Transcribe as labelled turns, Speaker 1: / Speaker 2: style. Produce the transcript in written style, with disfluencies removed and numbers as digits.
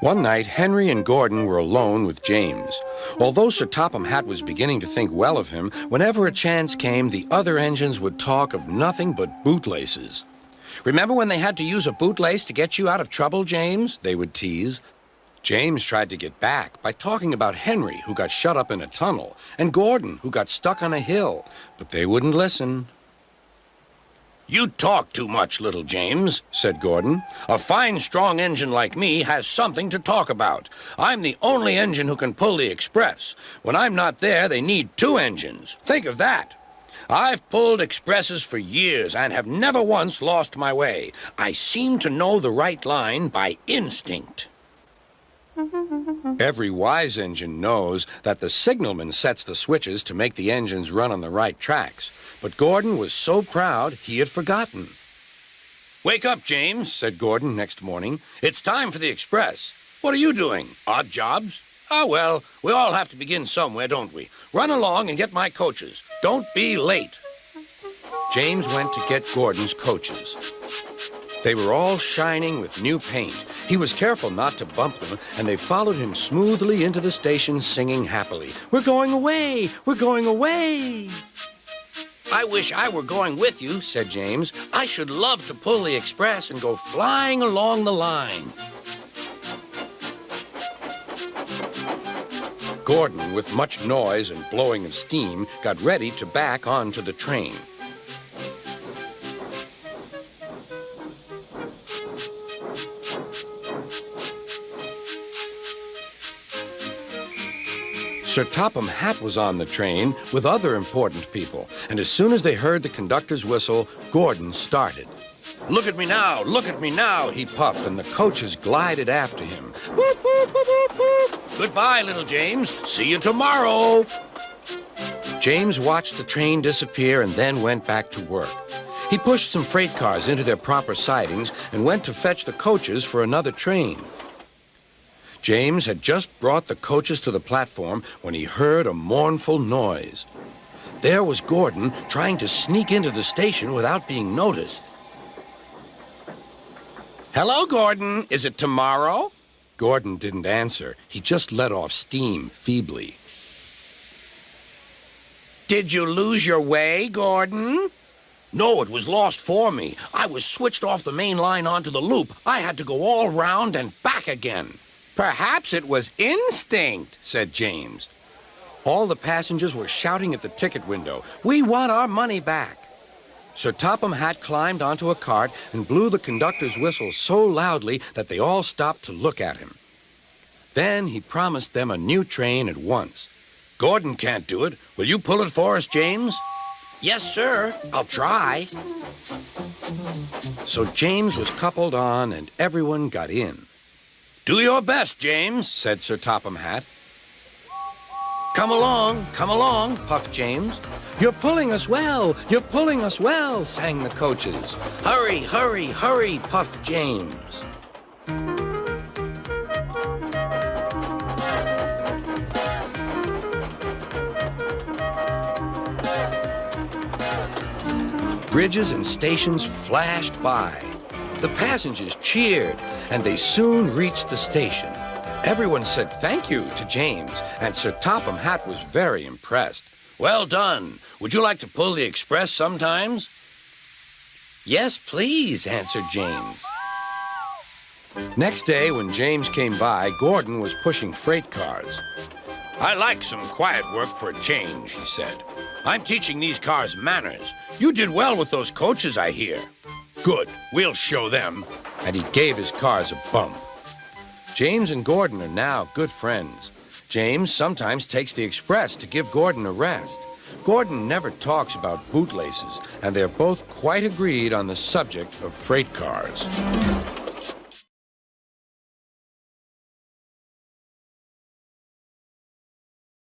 Speaker 1: One night, Henry and Gordon were alone with James. Although Sir Topham Hatt was beginning to think well of him, whenever a chance came, the other engines would talk of nothing but bootlaces. "Remember when they had to use a bootlace to get you out of trouble, James?" they would tease. James tried to get back by talking about Henry, who got shut up in a tunnel, and Gordon, who got stuck on a hill, but they wouldn't listen. "You talk too much, little James," said Gordon. "A fine, strong engine like me has something to talk about. I'm the only engine who can pull the express. When I'm not there, they need two engines. Think of that. I've pulled expresses for years and have never once lost my way. I seem to know the right line by instinct." Every wise engine knows that the signalman sets the switches to make the engines run on the right tracks. But Gordon was so proud he had forgotten. "Wake up, James," said Gordon next morning. "It's time for the express. What are you doing? Odd jobs? Ah, well, we all have to begin somewhere, don't we? Run along and get my coaches. Don't be late." James went to get Gordon's coaches. They were all shining with new paint. He was careful not to bump them, and they followed him smoothly into the station singing happily, "We're going away! We're going away!" "I wish I were going with you," said James. "I should love to pull the express and go flying along the line." Gordon, with much noise and blowing of steam, got ready to back onto the train. Sir Topham Hatt was on the train with other important people, and as soon as they heard the conductor's whistle, Gordon started. Look at me now," he puffed, and the coaches glided after him. "Boop, boop, boop, boop, boop. Goodbye, little James. See you tomorrow." James watched the train disappear and then went back to work. He pushed some freight cars into their proper sidings and went to fetch the coaches for another train. James had just brought the coaches to the platform when he heard a mournful noise. There was Gordon trying to sneak into the station without being noticed. "Hello, Gordon. Is it tomorrow?" Gordon didn't answer. He just let off steam feebly. "Did you lose your way, Gordon?" "No, it was lost for me. I was switched off the main line onto the loop. I had to go all round and back again." "Perhaps it was instinct," said James. All the passengers were shouting at the ticket window, "We want our money back." Sir Topham Hatt climbed onto a cart and blew the conductor's whistle so loudly that they all stopped to look at him. Then he promised them a new train at once. "Gordon can't do it. Will you pull it for us, James?" "Yes, sir. I'll try." So James was coupled on and everyone got in. "Do your best, James," said Sir Topham Hatt. Come along, puffed James. You're pulling us well, sang the coaches. Hurry, hurry, hurry, puffed James. Bridges and stations flashed by. The passengers cheered, and they soon reached the station. Everyone said thank you to James, and Sir Topham Hatt was very impressed. "Well done. Would you like to pull the express sometimes?" "Yes, please," answered James. Next day, when James came by, Gordon was pushing freight cars. "I like some quiet work for a change," he said. "I'm teaching these cars manners. You did well with those coaches, I hear." "Good. We'll show them." And he gave his cars a bump. James and Gordon are now good friends. James sometimes takes the express to give Gordon a rest. Gordon never talks about bootlaces, and they're both quite agreed on the subject of freight cars.